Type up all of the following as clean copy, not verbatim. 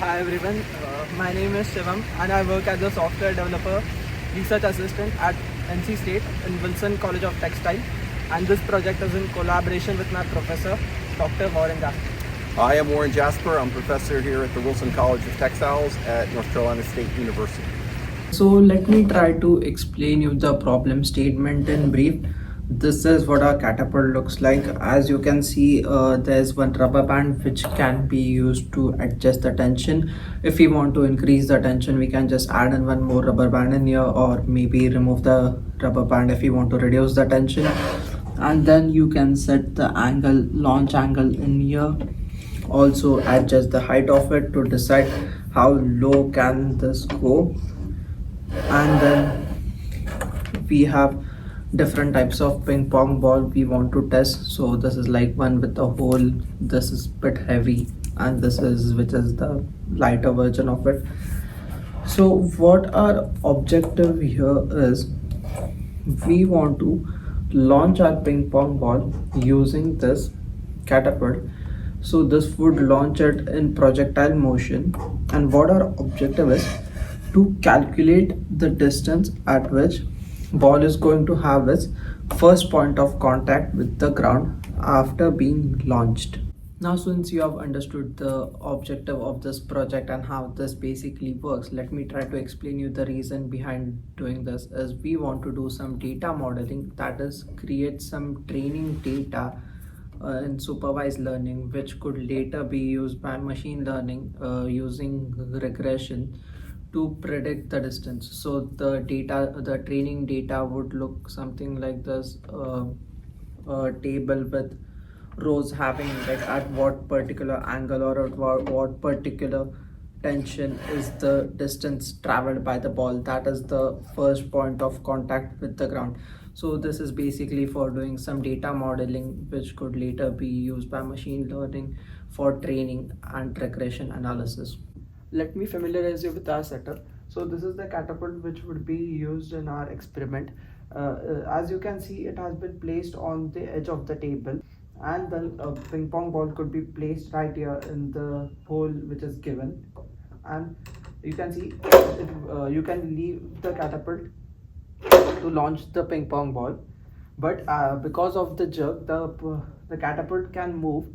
Hi everyone, my name is Shivam and I work as a software developer research assistant at NC State in Wilson College of Textile, and this project is in collaboration with my professor, Dr. Warren Jasper. I am Warren Jasper. I'm professor here at the Wilson College of Textiles at North Carolina State University. So let me try to explain you the problem statement in brief. This is what our catapult looks like. As you can see, there's one rubber band which can be used to adjust the tension. If we want to increase the tension, we can just add in one more rubber band in here, or maybe remove the rubber band if we want to reduce the tension. And then you can set the angle, launch angle in here. Also adjust the height of it to decide how low can this go. And then we have different types of ping pong ball we want to test. So this is like one with a hole, this is bit heavy, and this is which is the lighter version of it. So what our objective here is, we want to launch our ping pong ball using this catapult. So this would launch it in projectile motion, and what our objective is to calculate the distance at which ball is going to have its first point of contact with the ground after being launched. Now, since you have understood the objective of this project and how this basically works, let me try to explain you the reason behind doing this. Is we want to do some data modeling, that is create some training data in supervised learning, which could later be used by machine learning using regression to predict the distance. So the training data would look something like this: a table with rows having like at what particular angle or at what particular tension is the distance traveled by the ball. That is the first point of contact with the ground. So this is basically for doing some data modeling, which could later be used by machine learning for training and regression analysis. Let me familiarize you with our setup. So this is the catapult which would be used in our experiment. As you can see, it has been placed on the edge of the table, and then a ping pong ball could be placed right here in the hole which is given. And you can see you can leave the catapult to launch the ping pong ball, but because of the jerk, the catapult can move.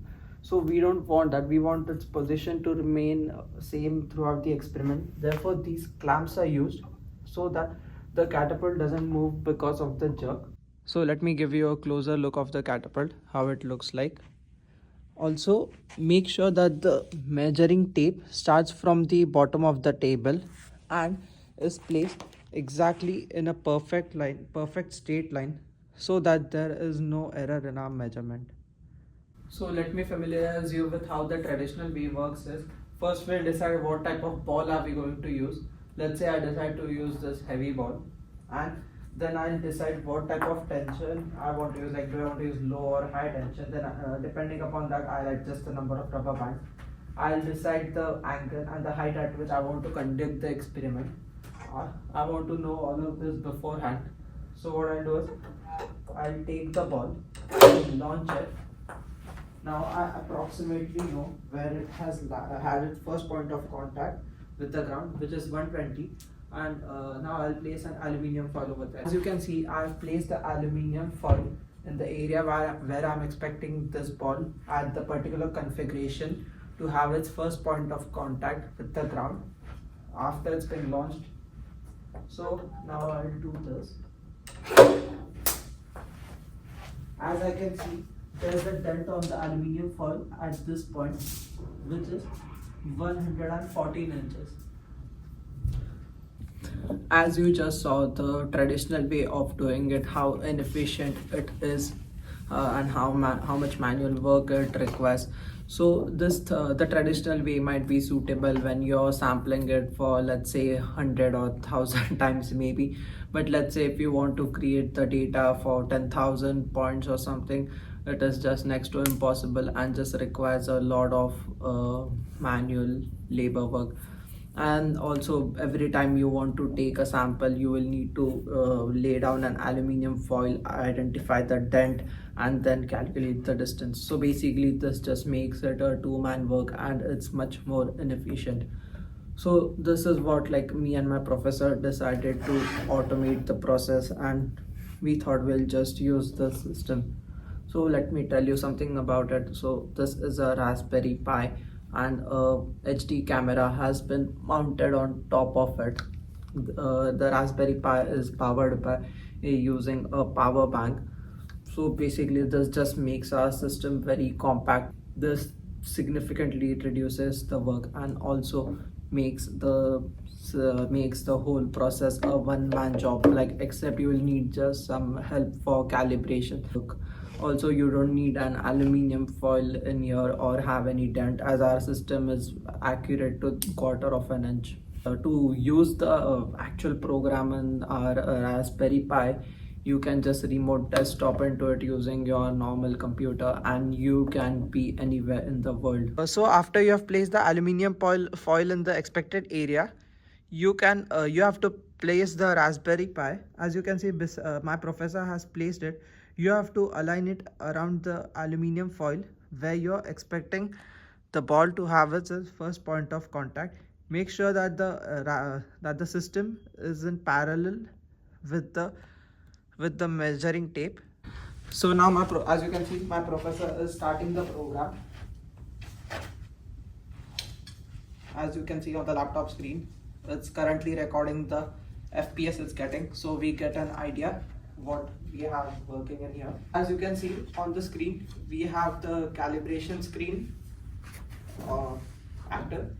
So we don't want that. We want its position to remain same throughout the experiment. Therefore these clamps are used so that the catapult doesn't move because of the jerk. So let me give you a closer look of the catapult, how it looks like. Also make sure that the measuring tape starts from the bottom of the table and is placed exactly in a perfect straight line, so that there is no error in our measurement. So let me familiarize you with how the traditional way works is, first we'll decide what type of ball are we going to use. Let's say I decide to use this heavy ball, and then I'll decide what type of tension I want to use, like do I want to use low or high tension. Then depending upon that, I'll adjust the number of rubber bands. I'll decide the angle and the height at which I want to conduct the experiment. I want to know all of this beforehand. So what I'll do is, I'll take the ball, launch it. Now I approximately know where it has had its first point of contact with the ground, which is 120, and now I'll place an aluminium foil over there. As you can see, I've placed the aluminium foil in the area where I'm expecting this ball at the particular configuration to have its first point of contact with the ground after it's been launched. So now I'll do this. As I can see, there is a dent on the aluminium foil at this point, which is 114 inches. As you just saw, the traditional way of doing it, how inefficient it is, and how much manual work it requires. So this the traditional way might be suitable when you're sampling it for, let's say, 100 or 1000 times maybe. But let's say if you want to create the data for 10,000 points or something, it is just next to impossible and just requires a lot of manual labor work. And also every time you want to take a sample, you will need to lay down an aluminium foil, identify the dent, and then calculate the distance. So basically this just makes it a two-man work and it's much more inefficient. So this is what like me and my professor decided to automate the process, and we thought we'll just use the system. So let me tell you something about it. So this is a Raspberry Pi, and a HD camera has been mounted on top of it. The Raspberry Pi is powered by using a power bank. So basically this just makes our system very compact. This significantly reduces the work and also makes the whole process a one-man job, like except you will need just some help for calibration. Also you don't need an aluminium foil in here or have any dent, as our system is accurate to quarter of an inch. To use the actual program in our Raspberry Pi, you can just remote desktop into it using your normal computer, and you can be anywhere in the world. So after you have placed the aluminium foil in the expected area, you have to place the Raspberry Pi. As you can see, my professor has placed it. You have to align it around the aluminium foil where you're expecting the ball to have its first point of contact. Make sure that the system is in parallel with the measuring tape. So now as you can see, my professor is starting the program. As you can see on the laptop screen, it's currently recording the FPS it's getting, so we get an idea what we have working in here. As you can see on the screen, we have the calibration screen active.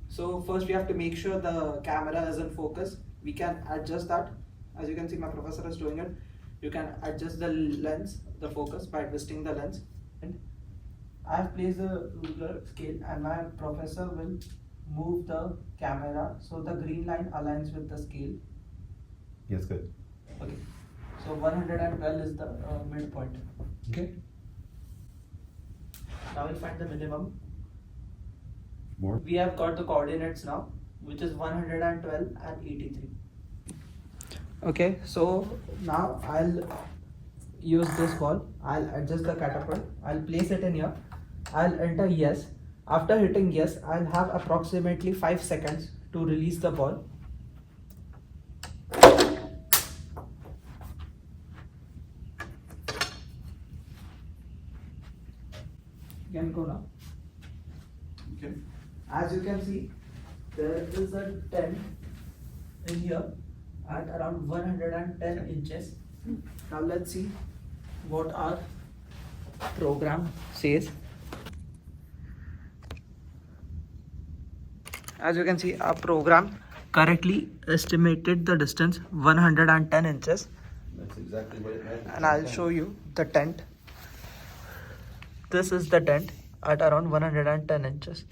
So first we have to make sure the camera is in focus. We can adjust that. As you can see, my professor is doing it. You can adjust the lens, the focus, by twisting the lens. And I have placed a ruler scale, and my professor will move the camera so the green line aligns with the scale. Yes, good. Okay. So 112 is the midpoint. Okay. Now we'll find the minimum. More. We have got the coordinates now, which is 112 and 83. Okay, so now I'll use this ball. I'll adjust the catapult. I'll place it in here. I'll enter yes. After hitting yes, I'll have approximately 5 seconds to release the ball. You can go now. Okay. As you can see, there is a dent in here at around 110 inches. Now let's see what our program says. As you can see, our program correctly estimated the distance 110 inches. That's exactly what it meant. And I'll show you the dent. This is the dent at around 110 inches.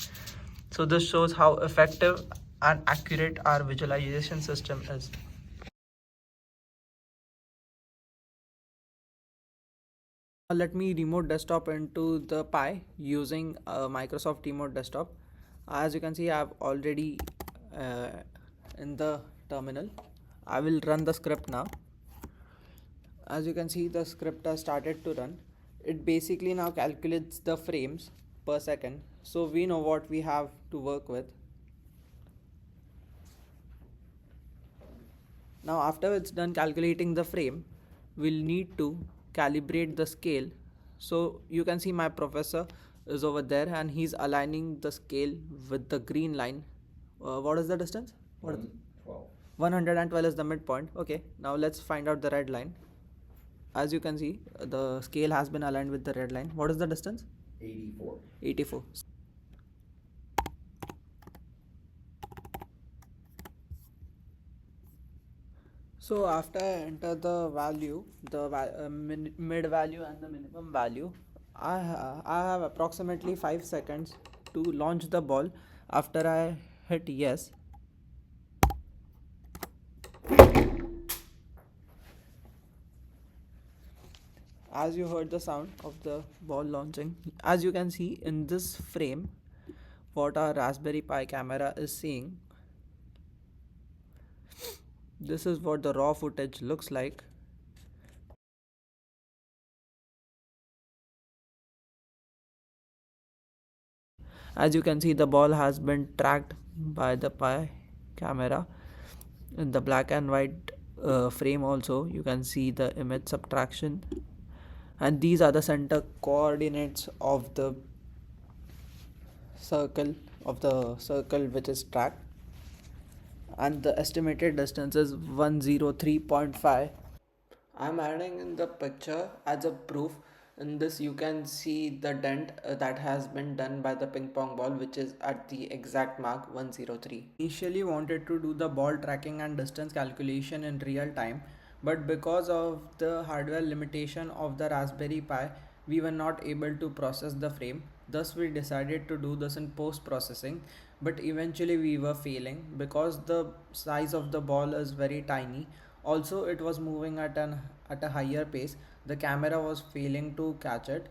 So this shows how effective and accurate our visualization system is. Let me remote desktop into the Pi using Microsoft Remote Desktop. As you can see, I have already in the terminal. I will run the script now. As you can see, the script has started to run. It basically now calculates the frames per second, so we know what we have to work with. Now after it's done calculating the frame, we'll need to calibrate the scale. So you can see my professor is over there and he's aligning the scale with the green line. What is the distance? What is it? 112 is the midpoint. Okay, now let's find out the red line. As you can see, the scale has been aligned with the red line. What is the distance? 84. 84. So after I enter the value, the mid value and the minimum value, I have approximately 5 seconds to launch the ball. After I hit yes, as you heard the sound of the ball launching, as you can see in this frame, what our Raspberry Pi camera is seeing. This is what the raw footage looks like. As you can see, the ball has been tracked by the pi camera. In the black and white frame also you can see the image subtraction, and these are the center coordinates of the circle which is tracked, and the estimated distance is 103.5. I'm adding in the picture as a proof. In this you can see the dent that has been done by the ping pong ball, which is at the exact mark 103. Initially wanted to do the ball tracking and distance calculation in real time, but because of the hardware limitation of the Raspberry Pi, we were not able to process the frame. Thus we decided to do this in post processing, but eventually we were failing because the size of the ball is very tiny. Also, it was moving at a higher pace. The camera was failing to catch it.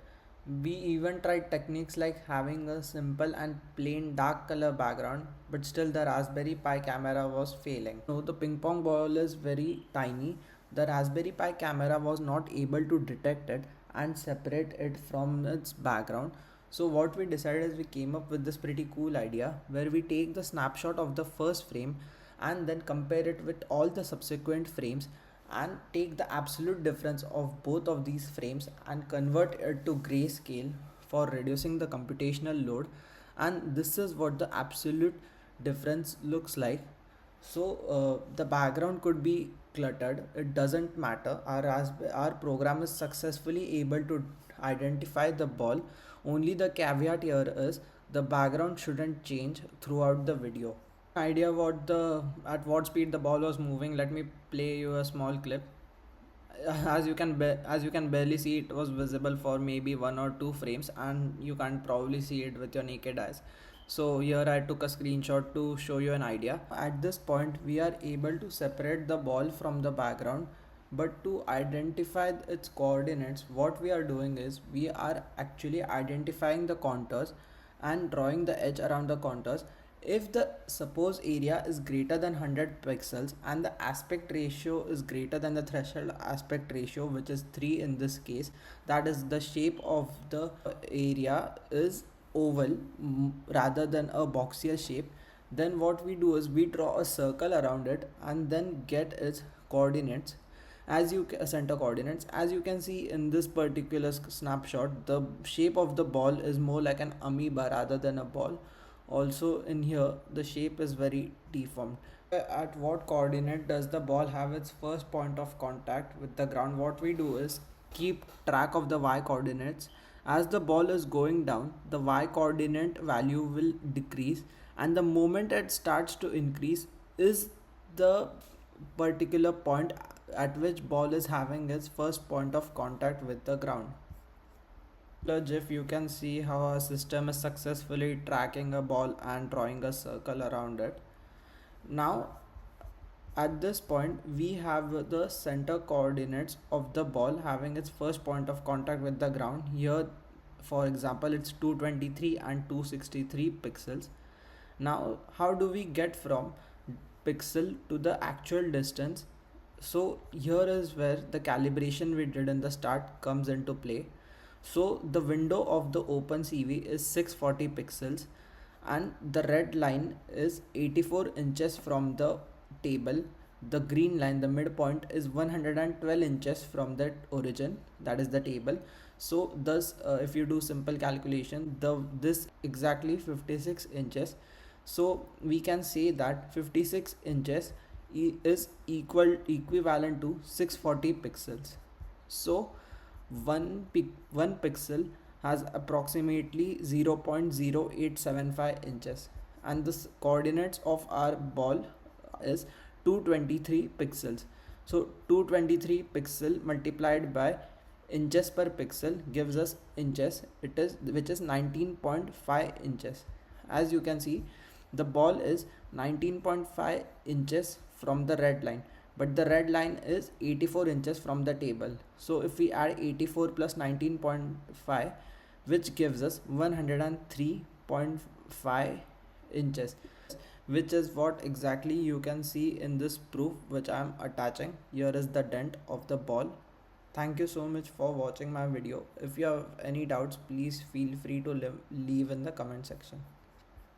We even tried techniques like having a simple and plain dark color background, but still the Raspberry Pi camera was failing. So the ping pong ball is very tiny. The Raspberry Pi camera was not able to detect it and separate it from its background. So what we decided is we came up with this pretty cool idea where we take the snapshot of the first frame and then compare it with all the subsequent frames and take the absolute difference of both of these frames and convert it to grayscale for reducing the computational load. And this is what the absolute difference looks like. So the background could be cluttered, it doesn't matter. Our program is successfully able to identify the ball. Only the caveat here is the background shouldn't change throughout the video. Idea what the at what speed the ball was moving, let me play you a small clip. As you can barely see, it was visible for maybe 1 or 2 frames, and you can't probably see it with your naked eyes. So here I took a screenshot to show you an idea. At this point we are able to separate the ball from the background, but to identify its coordinates, what we are doing is we are actually identifying the contours and drawing the edge around the contours. If the suppose area is greater than 100 pixels and the aspect ratio is greater than the threshold aspect ratio, which is 3 in this case, that is the shape of the area is oval rather than a boxier shape, then what we do is we draw a circle around it and then get its coordinates center coordinates. As you can see in this particular snapshot, the shape of the ball is more like an amoeba rather than a ball. Also in here the shape is very deformed. At what coordinate does the ball have its first point of contact with the ground? What we do is keep track of the y coordinates. As the ball is going down, the y coordinate value will decrease, and the moment it starts to increase is the particular point at which ball is having its first point of contact with the ground. GIF, you can see how our system is successfully tracking a ball and drawing a circle around it. Now at this point we have the center coordinates of the ball having its first point of contact with the ground. Here for example it's 223 and 263 pixels. Now how do we get from pixel to the actual distance? So here is where the calibration we did in the start comes into play. So the window of the OpenCV is 640 pixels and the red line is 84 inches from the table. The green line, the midpoint, is 112 inches from that origin, that is the table. So thus if you do simple calculation, this exactly 56 inches. So we can say that 56 inches is equivalent to 640 pixels. So one pixel has approximately 0.0875 inches, and the coordinates of our ball is 223 pixels. So 223 pixel multiplied by inches per pixel gives us inches, which is 19.5 inches. As you can see, the ball is 19.5 inches from the red line, but the red line is 84 inches from the table. So if we add 84 plus 19.5, which gives us 103.5 inches, which is what exactly you can see in this proof which I am attaching. Here is the dent of the ball. Thank you so much for watching my video. If you have any doubts, please feel free to leave in the comment section.